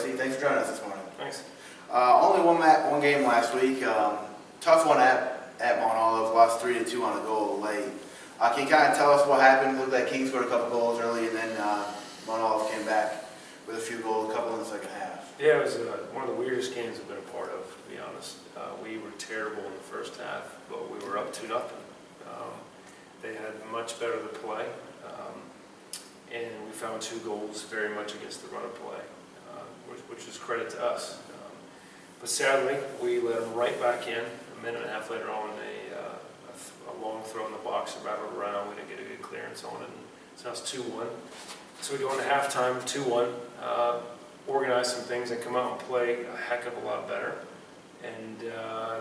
Miglarese. Thanks for joining us this morning. Thanks. Only one game last week. Tough one at Mount Olive. Lost 3-2 on a goal late. Can you kind of tell us what happened? It looked like King scored a couple goals early, and then Mount Olive came back with a few goals, a couple in the second half. Yeah, it was one of the weirdest games I've been a part of, to be honest. We were terrible in the first half, but we were up 2-0. They had much better to play, and we found 2 goals very much against the run of play, which is credit to us. But sadly, we let them right back in. A minute and a half later on, a long throw in the box, rattled around. We didn't get a good clearance on it, and so it's 2-1. So we go into halftime, 2-1, organize some things and come out and play a heck of a lot better. And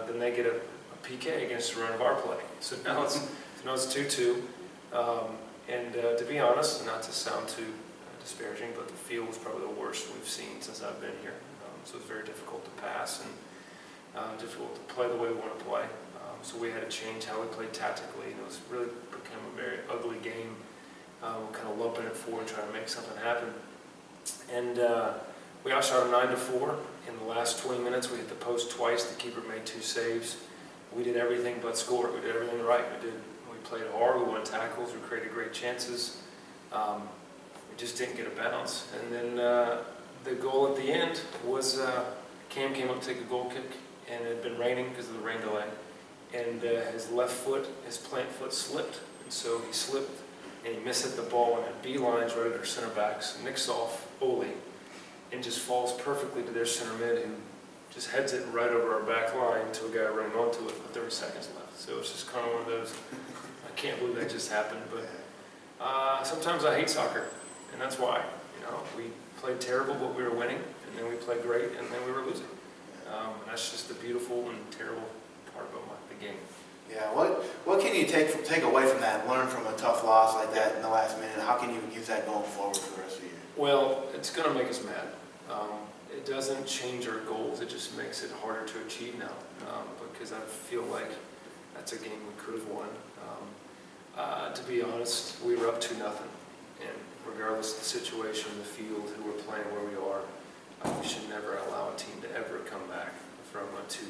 then they get a PK against the run of our play. So now it's 2-2. And to be honest, not to sound too disparaging, but the field was probably the worst we've seen since I've been here. So it's very difficult to pass and difficult to play the way we want to play. So we had to change how we played tactically, and it was really become a very ugly game. We're kind of lumping it forward and trying to make something happen. And we outshot 9-4. In the last 20 minutes, we hit the post twice. The keeper made 2 saves. We did everything but score. We did everything right. We played hard. We won tackles. We created great chances. We just didn't get a bounce. And then the goal at the end was Cam came up to take a goal kick, and it had been raining because of the rain delay. And his left foot, his plant foot slipped. And so he slipped, and he mishit the ball, and it beelines right at our center backs, nicks off Ole, and just falls perfectly to their center mid, who just heads it right over our back line to a guy running onto it with 30 seconds left. So it's just kind of one of those, I can't believe that just happened, but sometimes I hate soccer, and that's why. We played terrible, but we were winning, and then we played great, and then we were losing. And that's just the beautiful and terrible part about the game. Yeah, what can you take away from that, learn from a tough loss like that in the last minute? How can you use that going forward for the rest of the year? Well, it's going to make us mad. It doesn't change our goals, it just makes it harder to achieve now, because I feel like that's a game we could have won. To be honest, we were up 2-0, and regardless of the situation, the field, who we're playing, where we are, we should never allow a team to ever come back from a 2-0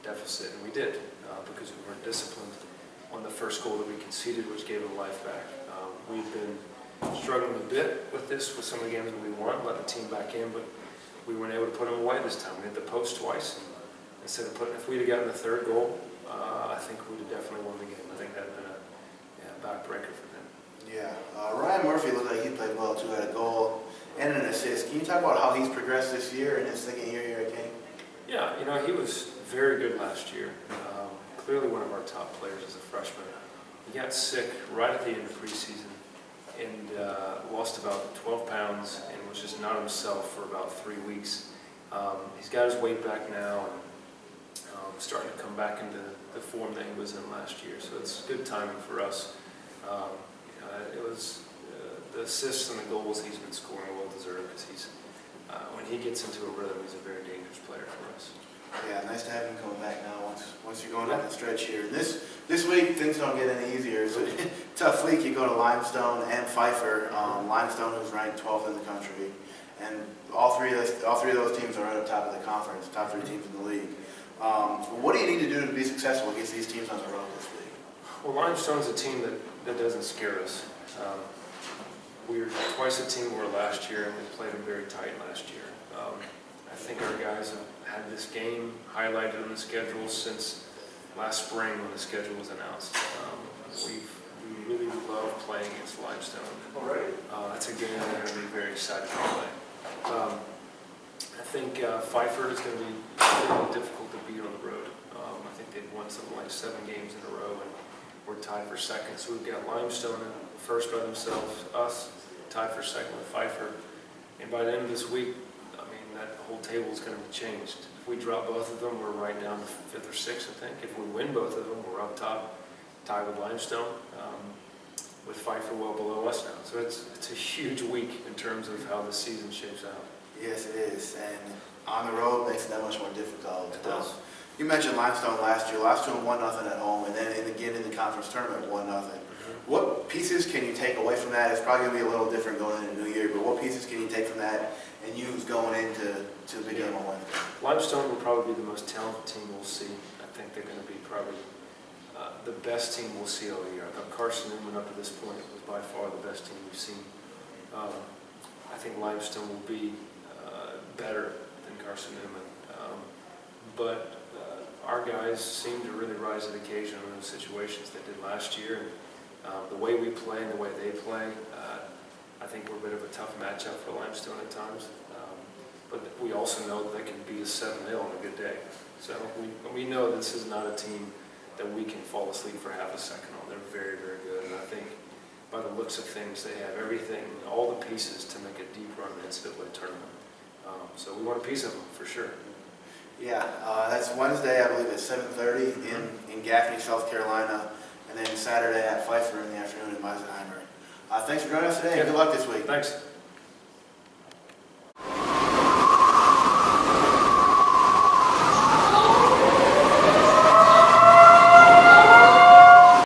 deficit, and we did, because we weren't disciplined on the first goal that we conceded, which gave them life back. We've been struggling a bit with this, with some of the games that we won, let the team back in, but we weren't able to put them away this time. We hit the post twice. Instead of if we'd have gotten the 3rd goal, I think we'd have definitely won the game. I think that would have been a backbreaker for them. Yeah, Ryan Murphy looked like he played well too, had a goal and an assist. Can you talk about how he's progressed this year in his second year here at King? Yeah, he was very good last year. Clearly one of our top players as a freshman. He got sick right at the end of preseason and lost about 12 pounds and was just not himself for about 3 weeks. He's got his weight back now and starting to come back into the form that he was in last year. So it's good timing for us. It was the assists and the goals he's been scoring well deserved, because when he gets into a rhythm, he's a very dangerous player for us. Yeah, nice to have him coming back now once you're going down the stretch here. This week, things don't get any easier. It's a tough week. You go to Limestone and Pfeiffer. Limestone, who's ranked 12th in the country, and all three of those teams are right up top of the conference, top 3 teams in the league. What do you need to do to be successful against these teams on the road this week? Well, Limestone's a team that doesn't scare us. We were twice the team we were last year, and we played them very tight last year. I think our guys have had this game highlighted on the schedule since last spring when the schedule was announced. We really love playing against Limestone. That's a game we're going to be very excited to play. I think Pfeiffer is going to be really difficult to beat on the road. I think they've won something like 7 games in a row, and we're tied for second. So we've got Limestone in first by themselves, us tied for second with Pfeiffer. And by the end of this week, that whole table is going to be changed. If we drop both of them, we're right down to 5th or 6th, I think. If we win both of them, we're up top, tied with Limestone, with Pfeiffer well below us now. So it's a huge week in terms of how the season shapes out. Yes, it is. And on the road makes it that much more difficult. It does. You mentioned Limestone last year. Last year 1-0 at home, and then again in the conference tournament 1-0. What pieces can you take away from that? It's probably going to be a little different going into the new year, but what pieces can you take from that and use going into big game on Wednesday. Limestone will probably be the most talented team we'll see. I think they're going to be probably the best team we'll see all year. I thought Carson Newman up to this point was by far the best team we've seen. I think Limestone will be better than Carson Newman. But our guys seem to really rise to the occasion in those situations they did last year. The way we play and the way they play, I think we're a bit of a tough matchup for Limestone at times. But we also know that they can beat us 7-0 on a good day. So we know this is not a team that we can fall asleep for half a second on. They're very, very good. And I think by the looks of things, they have everything, all the pieces to make a deep run in the NCAA tournament. So we want a piece of them for sure. Yeah, that's Wednesday, I believe, at 7:30 in Gaffney, South Carolina, and then Saturday at Pfeiffer in the afternoon in Meisenheimer. Thanks for joining us today, and good luck this week. Thanks.